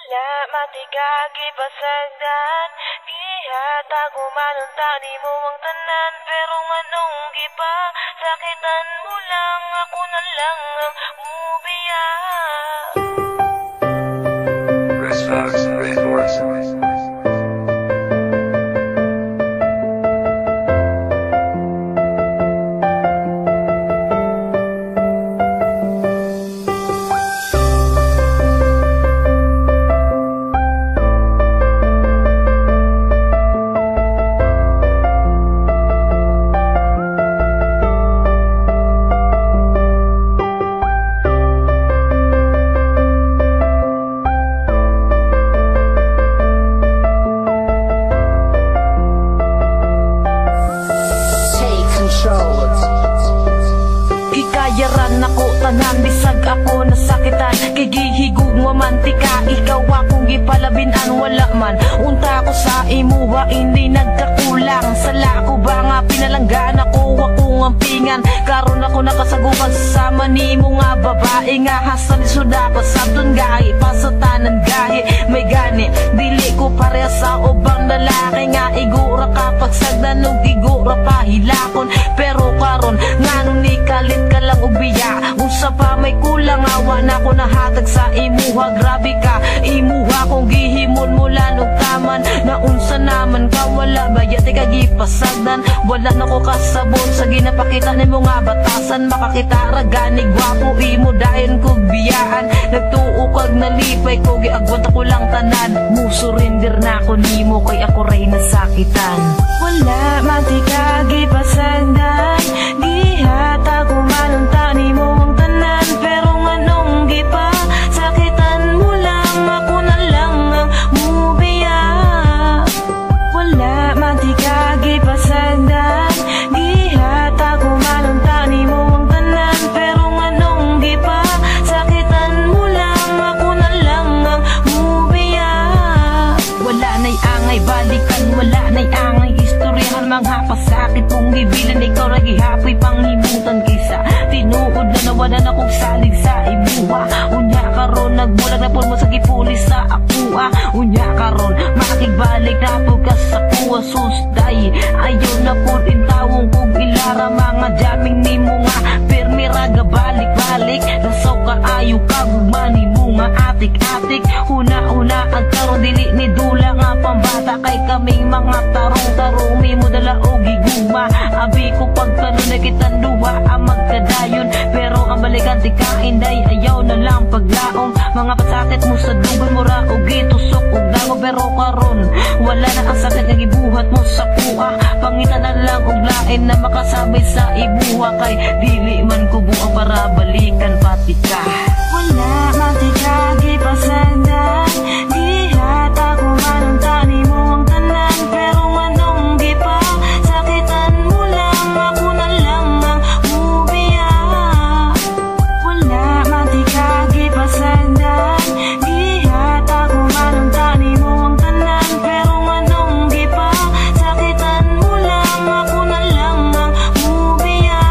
Wala matigagi pasagdan, gihatag umanon tani mo ang tanan. Pero nganong gipa, sakitan mo lang, ako na lang ang mubiya. Hikayaran ako tanan, bisag ako nasakitan. Kigihigug mamantika, ikaw akong gipalabinan. Wala man unta ko sa imuha, hindi nagkakulang. Sala ko ba nga pinalanggan ako, akong ampingan. Karon ako nakasagukan sa nimo nga babae. Nga hasan suda pa sabton gahi, pasatanan gahi. May gani, dili ko pareha sa ubang lalaki. Nga igura ka pagsagdan ug igura pa hilakon. Pero karon nganong ni kalit ka lang ubiya, unsa pa may kulang, awa na ko nahatag sa imuha. Grabe ka, imuha kong gihimon mula og taman. Na unsa naman ka, wala ba yati ka gipasagdan. Wala na ko kasabot sa ginapakita nimo nga batasan. Makakita ra gani gwapo, imo dayon kog biyaan. Nagtuo kag nalipay ko, giagwat ako lang tanan. Musurrender na ko nimo, kay ako ray nasakitan. Wala matigagi pasagdan, gihatag umanon tani mo ang tanan. Pero nganong gipa, sakitan mo lang, ako na lang ang mubiya. Wala matigagi pasagdan, gihatag umanon tani mo ang tanan. Pero nganong gipa, sakitan mo lang, ako na lang ang mubiya. Wala na'y angay balikan, wala na'y angay istoryahan. Mga pasakit kong gibilan, ikaw ra gihapoy panghimutan. Kisa tinuod na nawalan akong salig sa imuha. Unya karon nagbulag na pun mo sa gipulis sa akua. Unya karon makigbalik na po ka sa kuha. Susday ayaw na pun intawong kog ilara. Mga jaming nimo nga permiraga balik-balik. Nasaw ka ayaw ka gugmani mo nga atik-atik. Huna-huna ang karon dili ni dula nga pambata. Kay kaming mga tarong-tarong mi mo dala o giguma. Abi ko pagkano na kitang duwa ang magkadayon. Pero ang balikan di ka inday, ayaw na lang paglaong. Mga pasakit mo sa dugan mo ra o gitusok o dango. Pero karon wala na ang sakit nga gibuhat mo sa kuha. Pangitan na lang og lain na makasabay sa ibuha. Kay dili man ko buang para balikan pati ka. Wala matigagi pasagdan, gihatag umanon tani mo ang tanan. Pero nganong gipa, sakitan mo lang, ako na lang ang mubiya. Wala matigagi pasagdan, gihatag umanon tani mo ang tanan. Pero nganong gipa, sakitan mo lang, ako na lang ang mubiya.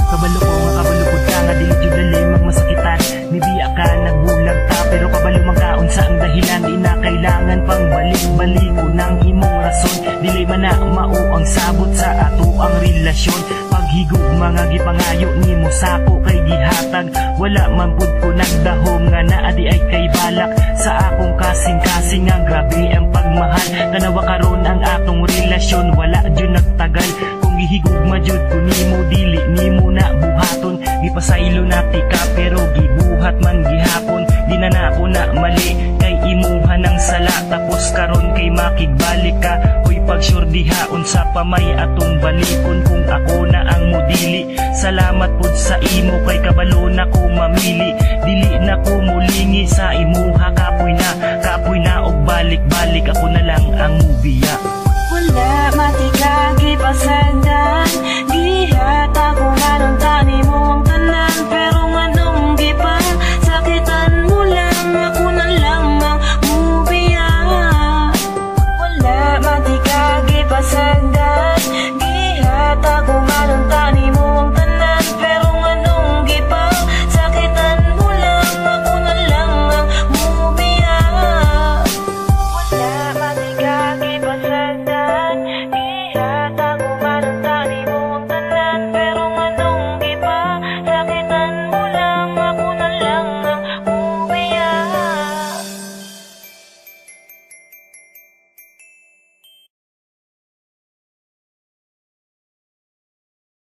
Kabalo ko nga kabalupod ka nga dili jud dali magmasakitan. Nibiya ka nagbulag ta, pero kabalo magkaon sa ang dahilan. Di na kailangan pang balik-balik ko ng imong rason. Dili man na mao ang sabot sa ato ang relasyon. Paghigog mga gipangayo nimo sako kay gihatag. Wala man pud ko nagdahom nga naa di ay kay balak. Sa akong kasing-kasing nga grabe ang pagmahal. Tanawa karon ang atong relasyon, wala jud nagtagal. Kung gihigugma jud ko nimo, dili nimo na buhaton. Gipasaylo na tika pero gibuhat man gihapon. Di na ako na mali kay imuha ng sala. Tapos karon kay makigbalik ka, hoy pagsyur dihaon sa pamay atong balikon. Kung ako na ang modili, salamat pud sa imo kay kabalo na ko mamili. Dili na ko